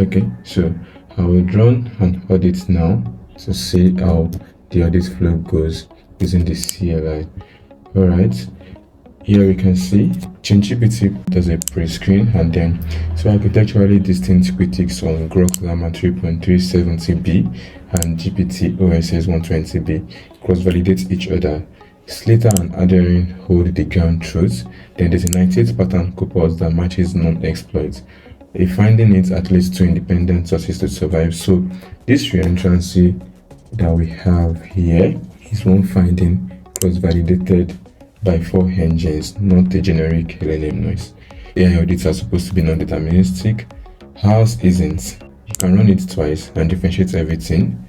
Okay, so I will run an audit now to see how the audit flow goes using the CLI. All right, here we can see ChatGPT does a pre-screen, and then so architecturally distinct critics on Grok Llama 3.370b and GPT OSS 120b cross-validate each other. Slater and Adering hold the ground truth. Then there's a 98 pattern corpus that matches non-exploits. A finding needs at least 2 independent sources to survive. So this reentrancy that we have here is one finding cross-validated by 4 engines, not the generic LLM noise. AI audits are supposed to be non-deterministic. Ours isn't. You can run it twice and differentiate everything,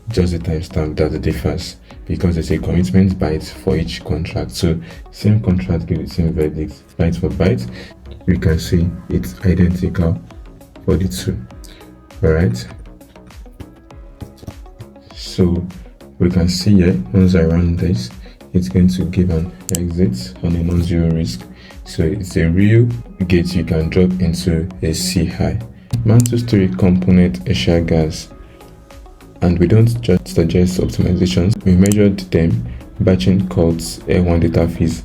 just the timestamp that differs, because there's a commitment byte for each contract. So same contract give the same verdict, byte for byte. We can see it's identical for the two. All right, so we can see here, once I run this, it's going to give an exit on a non-zero risk. So it's a real gate you can drop into a CI. Mantle story component Asia gas, and we don't just suggest optimizations, we measured them. Batching cuts L1 data fees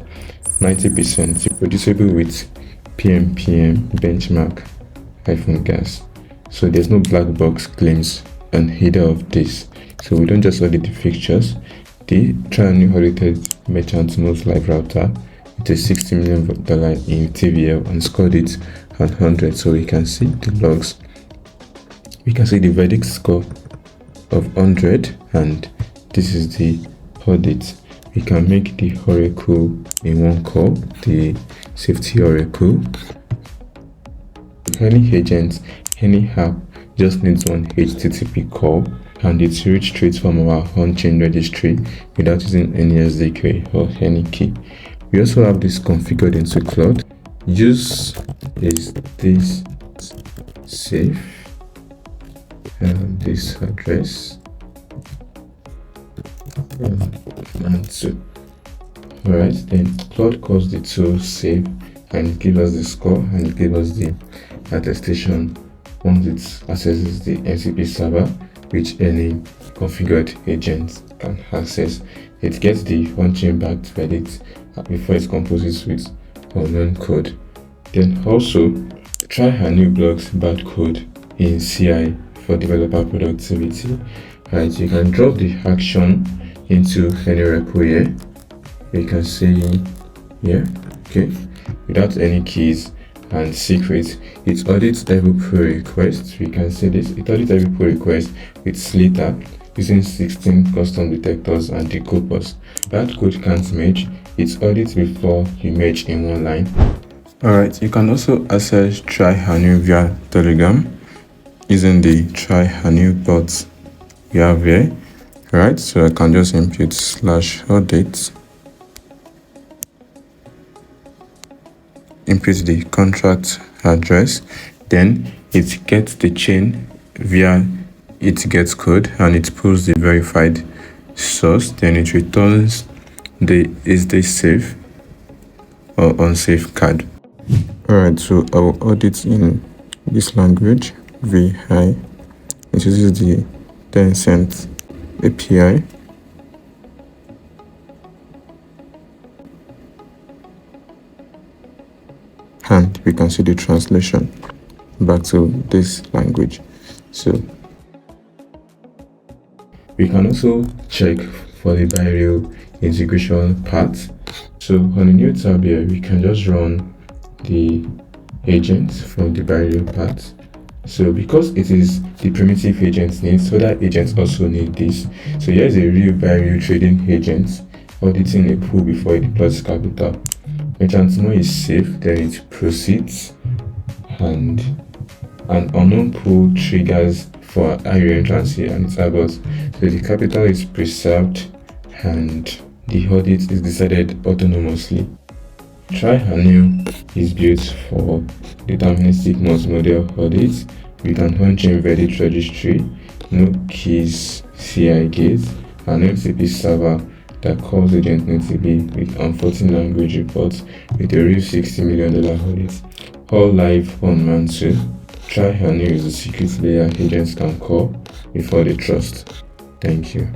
90%, reproducible with PMPM benchmark -gas. So there's no black box claims on either of this. So we don't just audit the fixtures. The TryAnneal audited merchant nodes live router with a $60 million in TVL and scored it at 100. So we can see the logs. We can see the verdict score of 100, and this is the audit. We can make the oracle in one call, the safety oracle. Any agent, any app just needs one HTTP call, and it's reached straight from our on-chain registry without using any SDK or any key. We also have this configured into Cloud. Use is this safe and this address Mantle. Alright, then Cloud calls the tool save, and it gives us the score, and it gives us the attestation once it accesses the MCP server, which any configured agent can access. It gets the on-chain backed verdict before it composes with unknown code. Then also TryAnneal blocks bad code in CI for developer productivity. Right, you can drop the action into any repo here. You can see here, okay, without any keys and secrets. It audits every pull request. We can see this. It audits every pull request with Slater using 16 custom detectors and the corpus. That code can't merge. It audits before you merge in one line. Alright, you can also access TryAnneal via Telegram using the TryAnneal bot we have here. Right, so I can just input /audit, input the contract address, then it gets the chain via it gets code, and it pulls the verified source, then it returns the is this safe or unsafe card. Alright, so I will audit in this language VI. It uses the Tencent API. And we can see the translation back to this language. So we can also check for the burial integration part. So on a new tab here, we can just run the agent from the burial part. So because it is the primitive agent needs, so that agents also need this. So here's a real burial trading agent auditing a pool before it deploys capital. Merchant node is safe, then it proceeds, and an unknown pool triggers for high reentrancy and it's about. So the capital is preserved and the audit is decided autonomously. TryAnneal is built for deterministic multimodal audits with an on-chain verdict registry, no keys, CI gates, an MCP server that calls agent natively with 14 language reports with a real $60 million audit. All live on Mantle. TryAnneal is a secret layer agents can call before they trust. Thank you.